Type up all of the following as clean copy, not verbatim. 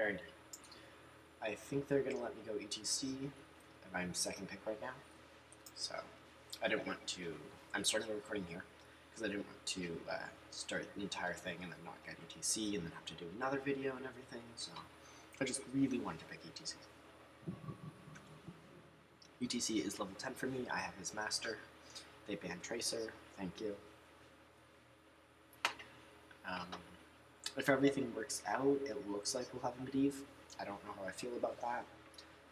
Very good. I think they're going to let me go ETC, and I'm second pick right now. So I didn't want to. I'm starting the recording here because I didn't want to start the entire thing and then not get ETC and then have to do another video and everything. So I just really wanted to pick ETC. ETC is level 10 for me. I have his master. They banned Tracer. Thank you. If everything works out, it looks like we'll have a Medivh. I don't know how I feel about that.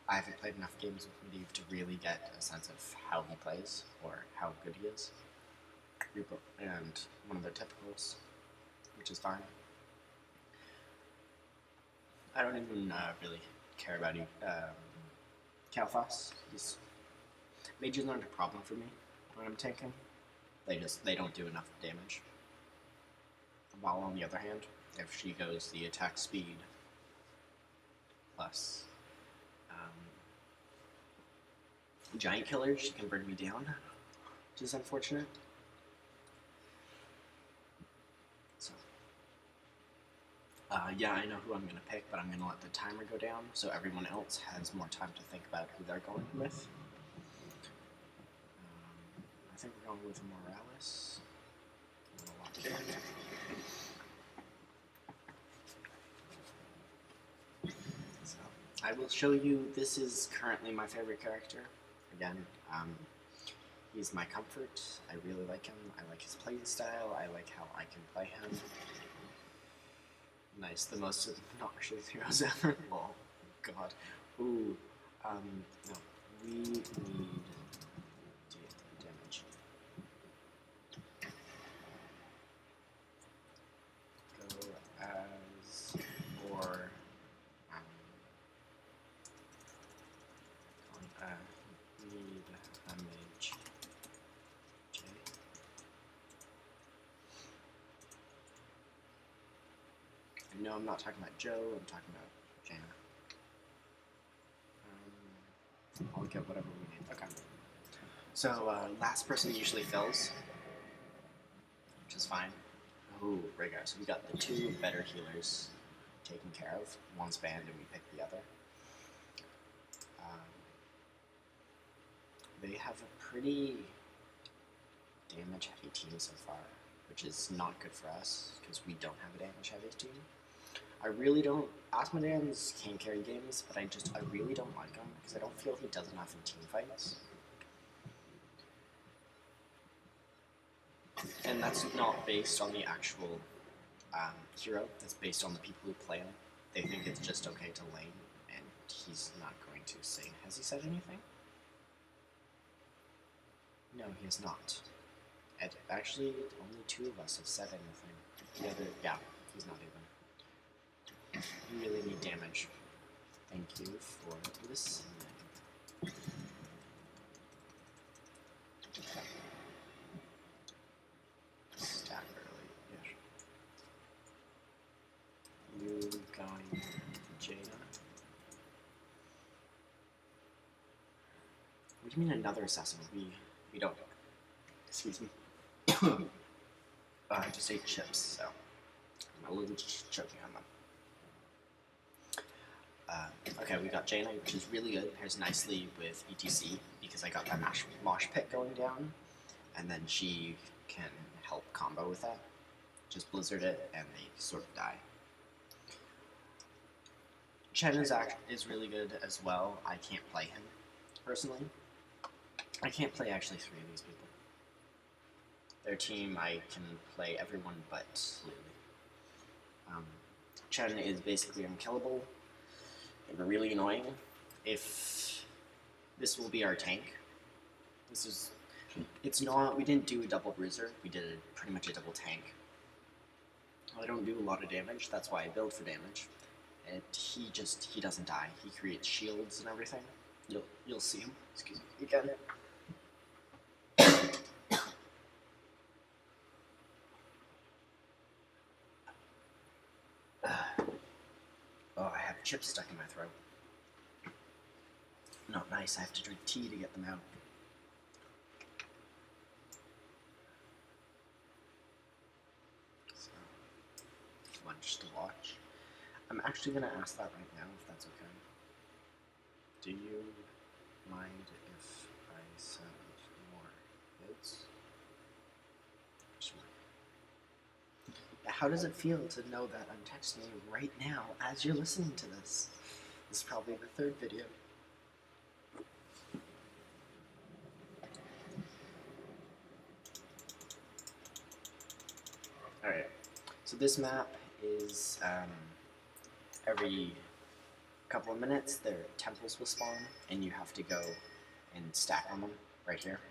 I haven't played enough games with Medivh to really get a sense of how he plays or how good he is. And one of their typicals, which is fine. I don't even really care about Kalphas. Mages aren't a problem for me when I'm tanking. They don't do enough damage. While on the other hand, if she goes the attack speed plus giant killer, she can burn me down, which is unfortunate. So, yeah, I know who I'm going to pick, but I'm going to let the timer go down so everyone else has more time to think about who they're going with. I think we're going with Morales. So, I will show you, this is currently my favorite character. Again, he's my comfort. I really like him. I like his playing style. I like how I can play him. Nice, the most obnoxious heroes ever. Oh, God. Ooh, no, we need damage. Go as, or, need a mage. J. No, I'm not talking about Joe, I'm talking about Jaina. I'll get whatever we need. Okay. So, last person usually fills, which is fine. Ooh, great guys. So we got the two better healers taken care of. One's banned and we picked the other. They have a pretty damage-heavy team so far, which is not good for us, because we don't have a damage-heavy team. I really don't... Asmodeans can carry games, but I really don't like him, because I don't feel he does enough in team fights. And that's not based on the actual hero, that's based on the people who play him. They think it's just okay to lane, and he's not going to say... Has he said anything? No, he has not. Actually, only two of us have said anything. The other, yeah, he's not even. You really need damage. Thank you for listening. Stack early, yeah. You going Jaina? What do you mean another assassin? We don't. Excuse me. I just ate chips, so I'm a little choking on them. Okay, we got Jaina, which is really good. Pairs nicely with ETC because I got that mosh pit going down, and then she can help combo with that. Just blizzard it, and they sort of die. Chen is really good as well. I can't play him personally. I can't play actually three of these people. Their team, I can play everyone but Lily. Chen is basically unkillable and really annoying. If this will be our tank, it's not, we didn't do a double bruiser, we did pretty much a double tank. I don't do a lot of damage, that's why I build for damage. And he doesn't die. He creates shields and everything. You'll see him. Excuse me again. Oh, I have chips stuck in my throat. Not nice, I have to drink tea to get them out. So, lunch to watch. I'm actually gonna ask that right now, if that's okay. Do you mind if I send more vids? How does it feel to know that I'm texting you right now as you're listening to this? This is probably the third video. Alright, so this map is every couple of minutes their temples will spawn and you have to go and stack on them right here.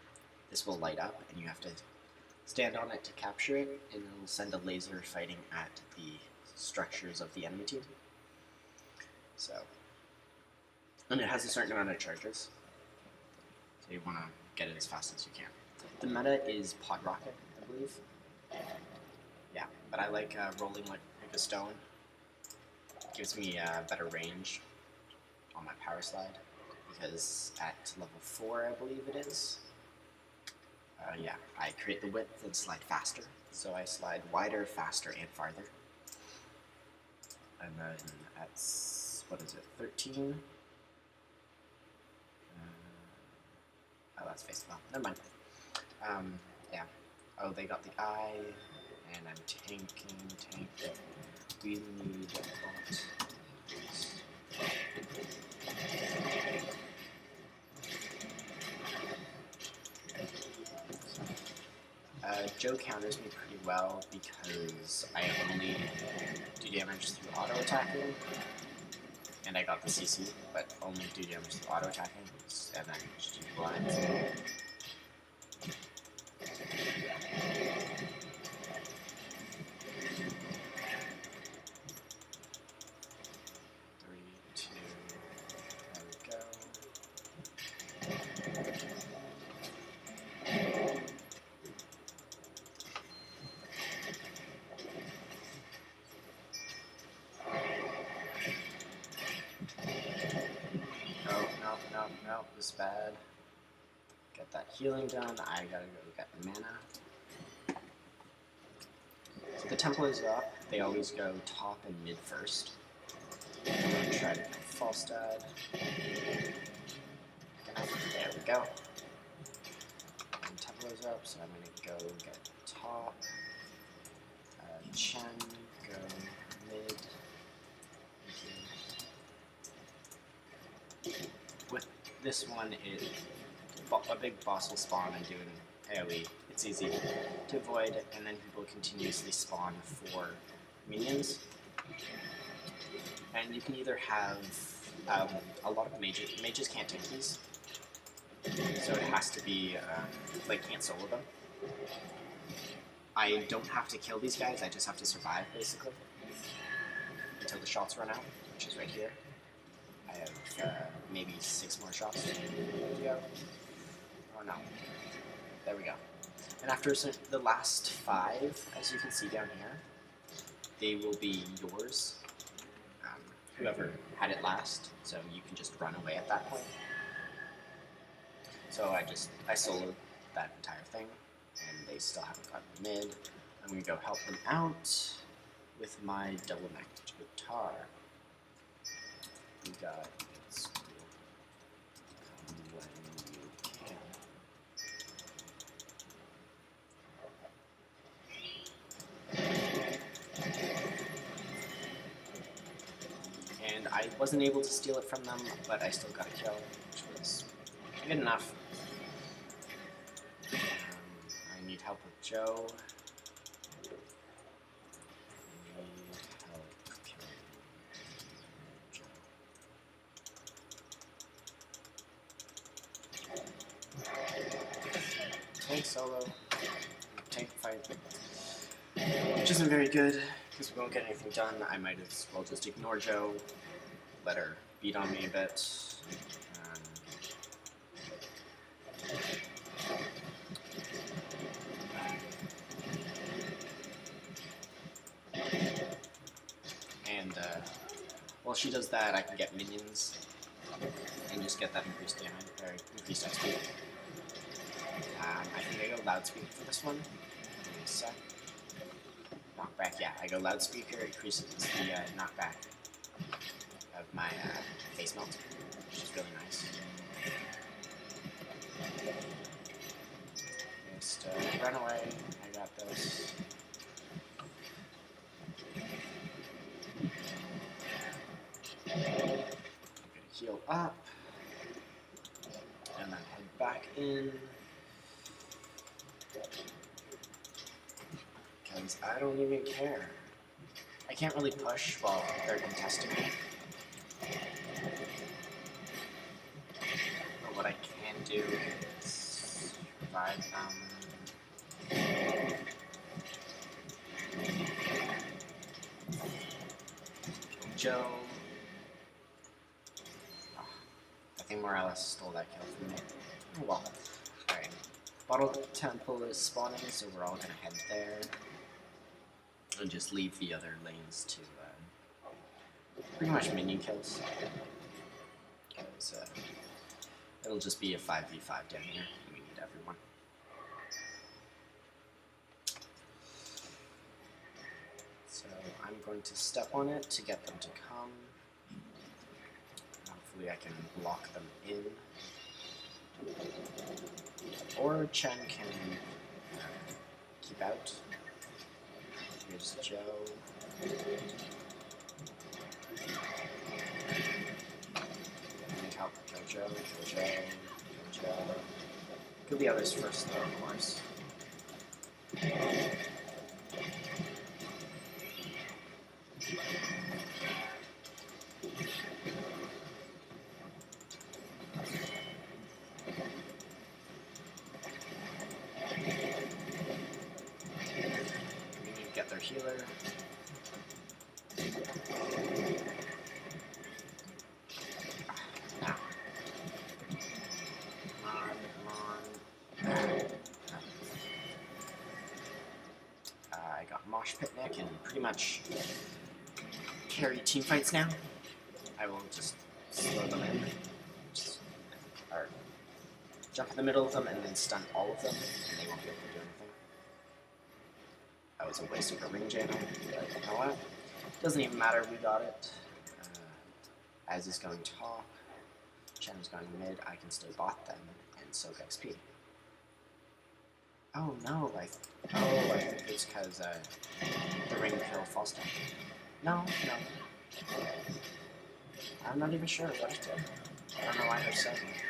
This will light up and you have to stand on it to capture it, and it will send a laser fighting at the structures of the enemy team. So, and it has a certain amount of charges, so you want to get it as fast as you can. The meta is pod rocket, I believe. Yeah, but I like rolling like a stone. It gives me better range on my power slide, because at level 4, I believe it is, yeah, I create the width and slide faster, so I slide wider, faster, and farther. And then at, what is it, 13? Oh, that's face well. Never mind. Yeah. Oh, they got the eye, and I'm tanking. We need bots. Joe counters me pretty well because I only do damage through auto attacking, and I got the CC, but only do damage through auto attacking, and then just do blinds. 3, 2, there we go. No, this is bad. Get that healing done. I gotta go get the mana. So the temple is up. They always go top and mid first. I'm gonna try to go false dad. There we go. And the temple is up, so I'm gonna go get top. Chen, go mid. With this one, a big boss will spawn and do an AoE. It's easy to avoid, and then people continuously spawn for minions. And you can either have a lot of mages can't take these, so it has to be like can't solo them. I don't have to kill these guys; I just have to survive basically until the shots run out, which is right here. I have maybe 6 more shots to go. Oh no. There we go. And after the last 5, as you can see down here, they will be yours. Whoever had it last, so you can just run away at that point. So I soloed that entire thing, and they still haven't gotten mid. I'm gonna go help them out with my double necked guitar. You got it. Come when you can. And I wasn't able to steal it from them, but I still got a kill, which was good enough. I need help with Joe. Tank solo, tank fight, which isn't very good because we won't get anything done. I might as well just ignore Joe, let her beat on me a bit. While she does that, I can get minions and just get that increased damage, or increased XP. I think I go loudspeaker for this one. Give me a sec. Knockback, yeah, I go loudspeaker, increases the knockback of my face melt, which is really nice. Just run away. I got this. I'm gonna heal up and then head back in. Because I don't even care. I can't really push while they're contesting me. But what I can do is revive Joe. Oh, I think Morales stole that kill from me. Oh well. Alright. Bottle Temple is spawning, so we're all gonna head there. And just leave the other lanes to pretty much minion kills. Because it'll just be a 5v5 down here. We need everyone. So I'm going to step on it to get them to come. Hopefully I can block them in. Or Chen can keep out. Here's Joe. Help kill Joe, kill Joe, kill Joe. Kill the others first though, of course. Get their healer. Now. Come on. I got Mosh Pit Nick and pretty much carry team fights now. I will just slow them in. Or jump in the middle of them and then stun all of them, and they won't be able to do anything. That was a waste of a ring jam, but you know what? Doesn't even matter, we got it. Az is going top, Chen is going mid, I can still bot them and soak XP. Oh no, I think it's because the ring kill falls down. No. I'm not even sure what it did. I don't know why they're saying it.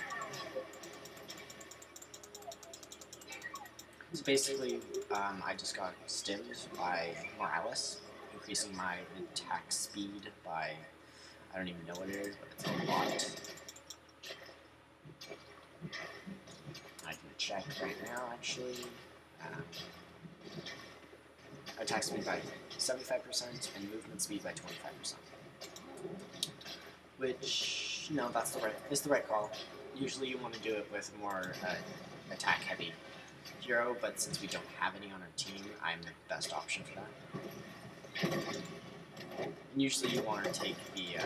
So basically, I just got stimmed by Morales, increasing my attack speed by, I don't even know what it is, but it's a lot. I can check right now, actually. Attack speed by 75% and movement speed by 25%. Which, no, it's the right call. Usually you want to do it with more attack heavy hero, but since we don't have any on our team, I'm the best option for that. And usually you want to take the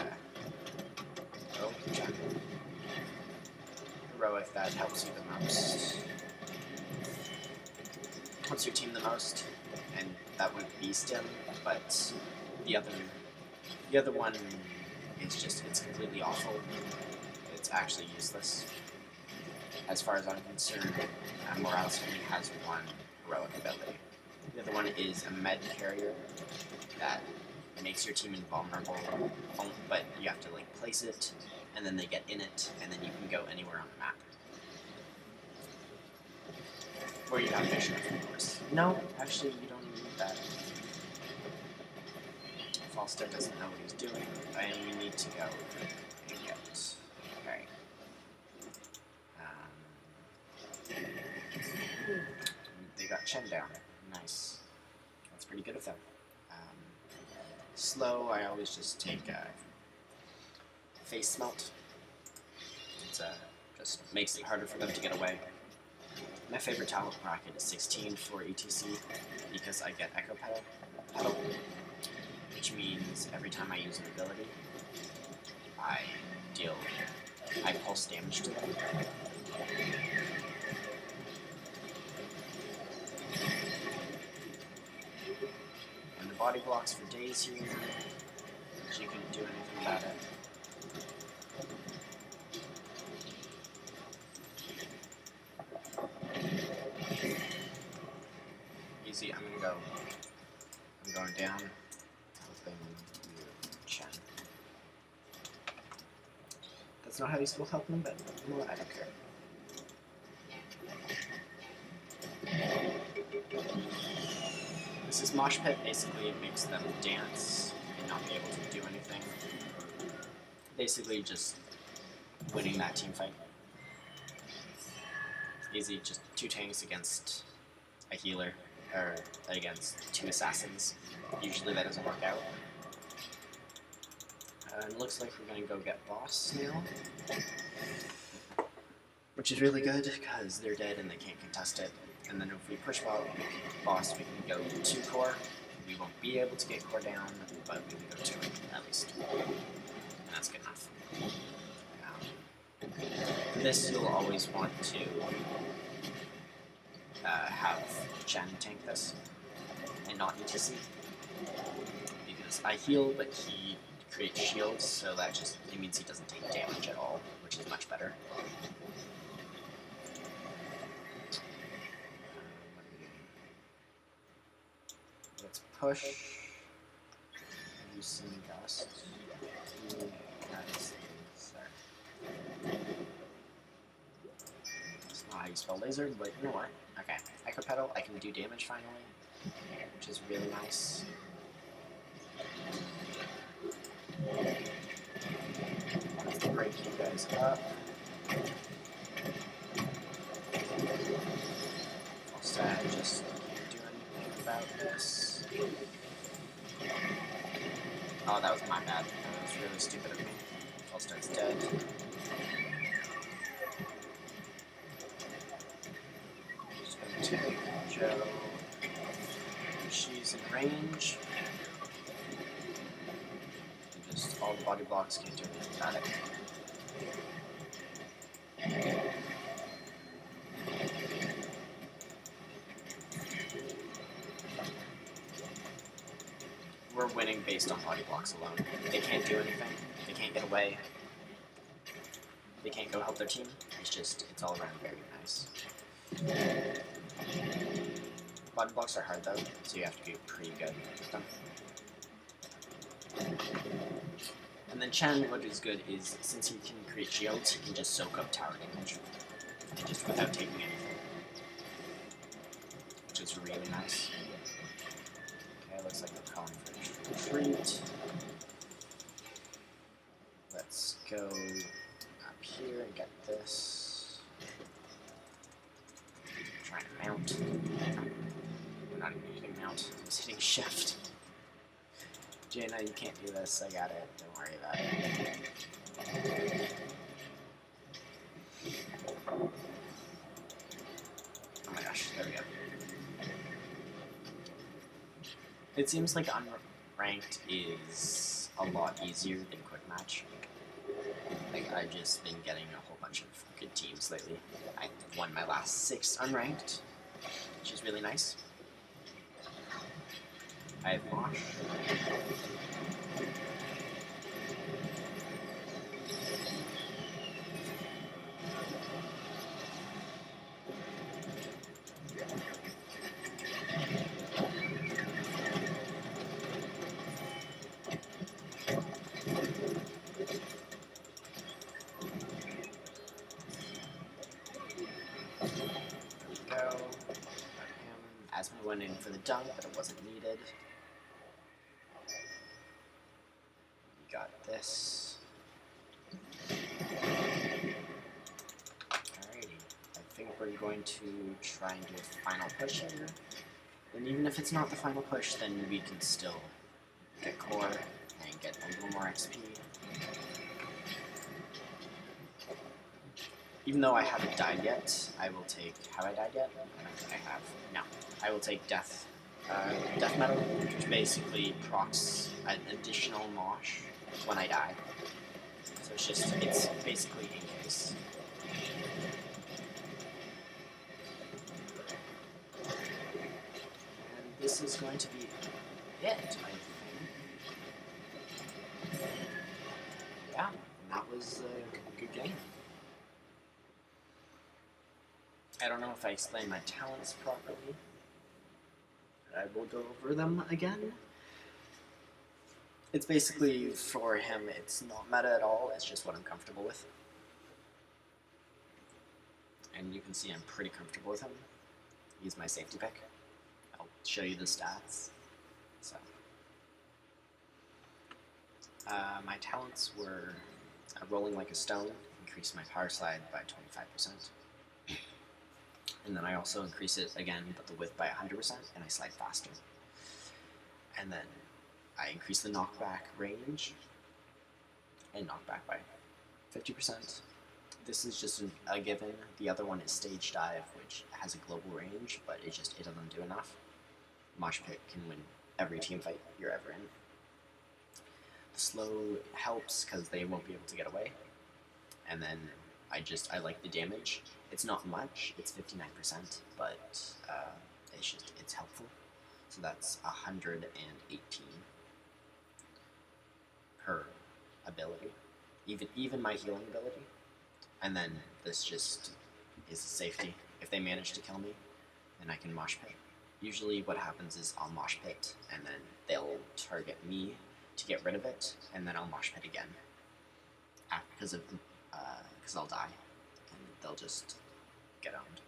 heroic that helps you the most. Helps your team the most, and that would be Stim, but the other one is just, it's completely awful. It's actually useless. As far as I'm concerned, Morales only has one heroic ability. The other one is a med carrier that makes your team invulnerable, but you have to like place it, and then they get in it, and then you can go anywhere on the map. Or you have vision, of course. No, actually, you don't need that. Falstaff doesn't know what he's doing, and we need to go and get it. Okay. They got Chen down. Nice. That's pretty good of them. Slow, I always just take face smelt. It just makes it harder for them to get away. My favorite talent bracket is 16 for ETC because I get Echo Pedal, which means every time I use an ability, I pulse damage to them. And the body blocks for days here, so you couldn't do anything about it. Easy, I'm going down, helping you, Chen. That's not how you still help me, but you know what, I don't care. This is Mosh Pit, basically it makes them dance and not be able to do anything. Basically just winning that team fight. Easy, just 2 tanks against a healer, or against 2 assassins. Usually that doesn't work out. It looks like we're gonna go get boss now. Which is really good, because they're dead and they can't contest it. And then if we push boss, we can go 2 core. We won't be able to get core down, but we can go 2 at least. And that's good enough. For this, you'll always want to have Chen tank this, and not ETC. Because I heal, but he creates shields, so that just it means he doesn't take damage at all, which is much better. Let's push. Using Gust. That's not how you spell laser, but you know what? Okay, Echo Pedal, I can do damage finally, which is really nice. Let's break you guys up. I just can't do anything about this. Oh, that was my bad. That was really stupid of me. Falstaff's dead. Just gonna take Joe. She's in range. And just all the body blocks, can't do anything about it. We're winning based on body blocks alone. They can't do anything. They can't get away. They can't go help their team. It's all around very nice. Body blocks are hard though, so you have to be pretty good with them. And then Chen, what is good is, since he can create shields, he can just soak up tower damage. Just without taking anything. Which is really nice. Okay, looks like they're calling for retreat. Let's go up here and get this. I'm trying to mount. We're not even hitting mount. I'm just hitting shift. Jaina, you can't do this. I got it. Don't worry about it. Oh my gosh, there we go. It seems like Unranked is a lot easier than Quick Match. Like, I've just been getting a whole bunch of good teams lately. I won my last 6 Unranked, which is really nice. I have Mosh. Asma went in for the dunk, but it wasn't needed. We got this. Alrighty. I think we're going to try and do a final push here. And even if it's not the final push, then we can still get core and get a little more XP. Even though I haven't died yet, I will take... Have I died yet? I don't think I have. No. I will take Death Metal, which basically procs an additional Mosh when I die. So it's basically in case. And this is going to be it, I think. Yeah, that was a good game. I don't know if I explained my talents properly. I will go over them again. It's basically, for him, it's not meta at all, it's just what I'm comfortable with. And you can see I'm pretty comfortable with him. He's my safety pick. I'll show you the stats. So, my talents were rolling like a stone, increase my power slide by 25%. And then I also increase it again, but the width by 100%, and I slide faster. And then I increase the knockback range and knockback by 50%. This is just a given. The other one is Stage Dive, which has a global range, but it doesn't do enough. Mosh Pit can win every team fight you're ever in. The slow helps because they won't be able to get away. And then I like the damage. It's not much, it's 59%, but it's helpful. So that's 118 per ability, even my healing ability. And then this just is safety. If they manage to kill me, then I can mosh pit. Usually what happens is I'll mosh pit, and then they'll target me to get rid of it, and then I'll mosh pit again. Because I'll die, and they'll just get owned.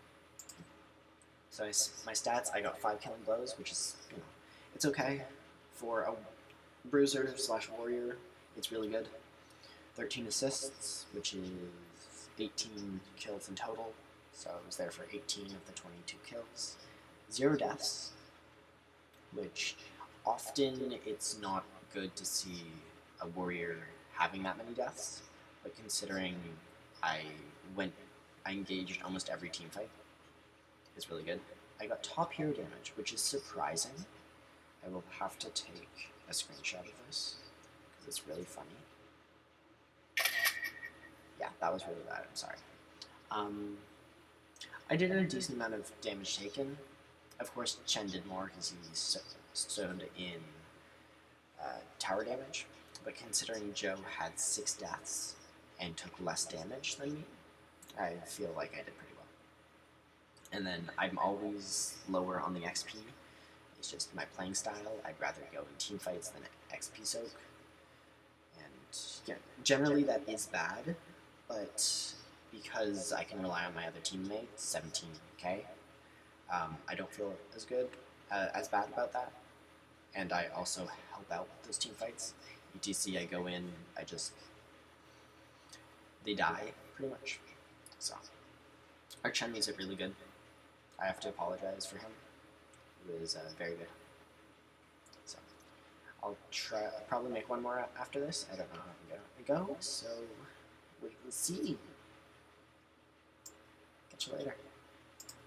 So my stats, I got 5 killing blows, which is, it's okay. For a bruiser / warrior, it's really good. 13 assists, which is 18 kills in total, so I was there for 18 of the 22 kills. 0 deaths, which often it's not good to see a warrior having that many deaths, but considering I engaged almost every team fight, it's really good. I got top hero damage, which is surprising. I will have to take a screenshot of this, because it's really funny. Yeah, that was really bad, I'm sorry. I did a decent amount of damage taken. Of course, Chen did more because he stood in tower damage, but considering Joe had 6 deaths and took less damage than me, I feel like I did pretty well. And then I'm always lower on the XP. It's just my playing style. I'd rather go in team fights than XP soak. And yeah, generally that is bad, but because I can rely on my other teammates, 17k, I don't feel as bad about that. And I also help out with those team fights. ETC, I go in, they die, pretty much. So, our Chen makes it really good. I have to apologize for him. He was very good. So, I'll probably make one more after this. I don't know how I'm gonna go, so wait and see. Catch you later.